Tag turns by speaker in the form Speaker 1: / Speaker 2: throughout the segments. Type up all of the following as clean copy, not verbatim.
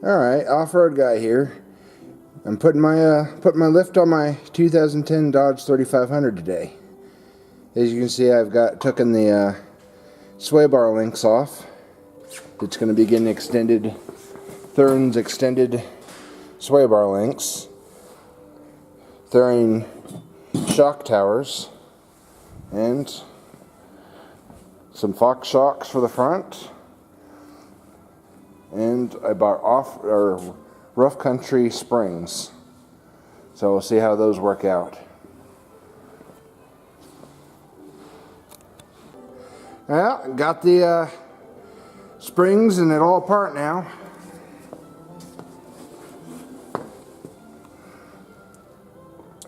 Speaker 1: Alright, off-road guy here. I'm putting my lift on my 2010 Dodge 3500 today. As you can see, I've taken the sway bar links off. It's going to be getting extended, thuren's extended sway bar links, thuren shock towers, and some Fox shocks for the front. And I bought rough country springs, so we'll see how those work out. Well, got the springs and it all apart now.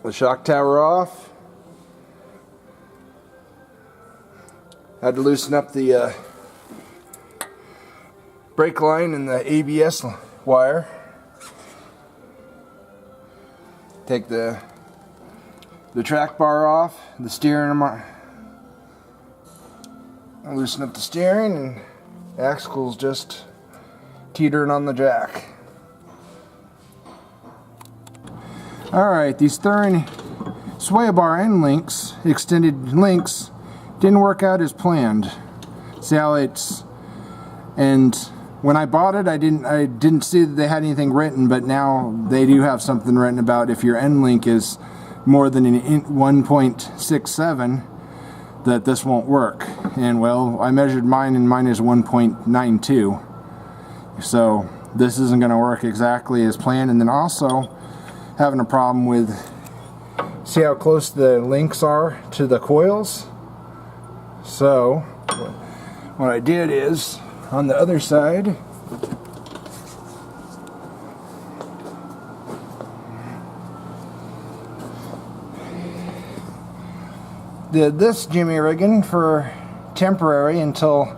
Speaker 1: The shock tower off. Had to loosen up the brake line and the ABS wire. Take the track bar off, the steering. Loosen up the steering, and the axle's just teetering on the jack. Alright, these thuren sway bar end links, extended links, didn't work out as planned. See how it's, and when I bought it, I didn't see that they had anything written, but now they do have something written about if your end link is more than 1.67, that this won't work. And well, I measured mine and mine is 1.92. So this isn't going to work exactly as planned. And then also having a problem with, see how close the links are to the coils? So what I did is, on the other side, did this jimmy rigging for temporary until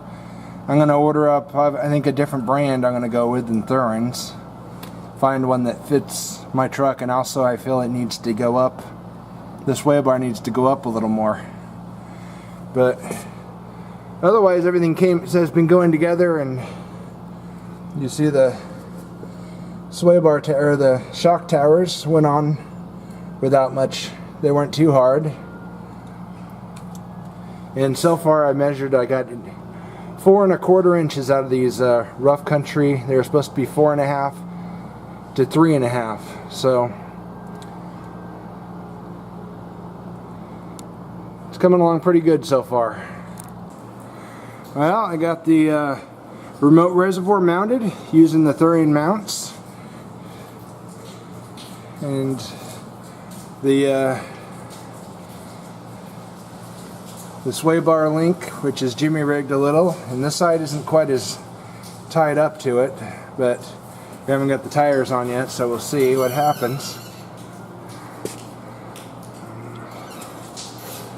Speaker 1: I'm going to order up, I think, a different brand I'm going to go with than thuren's. Find one that fits my truck, and also I feel it needs to go up. This sway bar needs to go up a little more. But otherwise, everything has been going together, and you see the sway bar or the shock towers went on without much. They weren't too hard. And so far, I got 4 1/4 inches out of these rough country. They were supposed to be 4 1/2 to 3 1/2. So it's coming along pretty good so far. Well, I got the remote reservoir mounted using the thuren mounts, and the sway bar link, which is jimmy rigged a little, and this side isn't quite as tied up to it, but we haven't got the tires on yet, so we'll see what happens.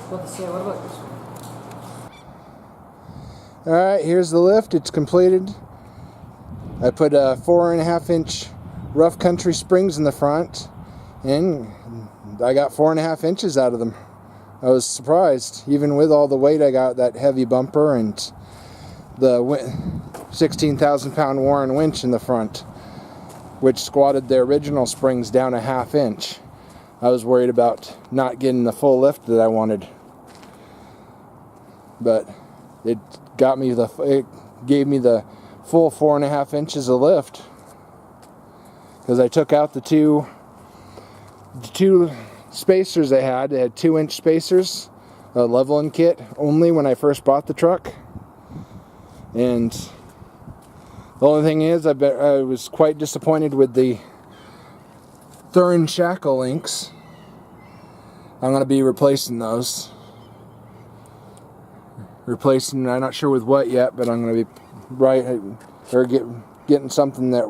Speaker 2: What about this one?
Speaker 1: Alright, here's the lift. It's completed. I put 4 1/2 inch rough country springs in the front, and I got 4 1/2 inches out of them. I was surprised, even with all the weight I got, that heavy bumper and the 16,000 pound Warren winch in the front, which squatted the original springs down 1/2 inch. I was worried about not getting the full lift that I wanted, but it gave me the full 4 1/2 inches of lift, because I took out the two spacers they had 2-inch spacers, a leveling kit only when I first bought the truck. And the only thing is, I was quite disappointed with the thuren shackle links. I'm going to be replacing those. I'm not sure with what yet, but I'm going to be getting something that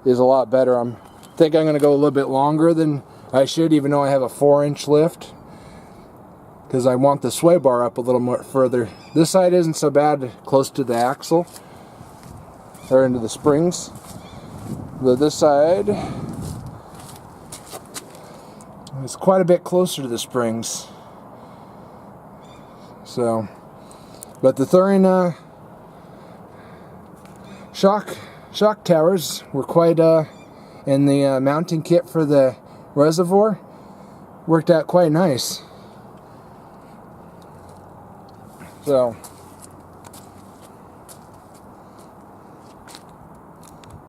Speaker 1: is a lot better. I think I'm going to go a little bit longer than I should, even though I have a 4-inch lift, because I want the sway bar up a little more further. This side isn't so bad, close to the axle or into the springs, but this side is quite a bit closer to the springs. So, but the thuren shock shock towers were quite, and the mounting kit for the reservoir worked out quite nice. So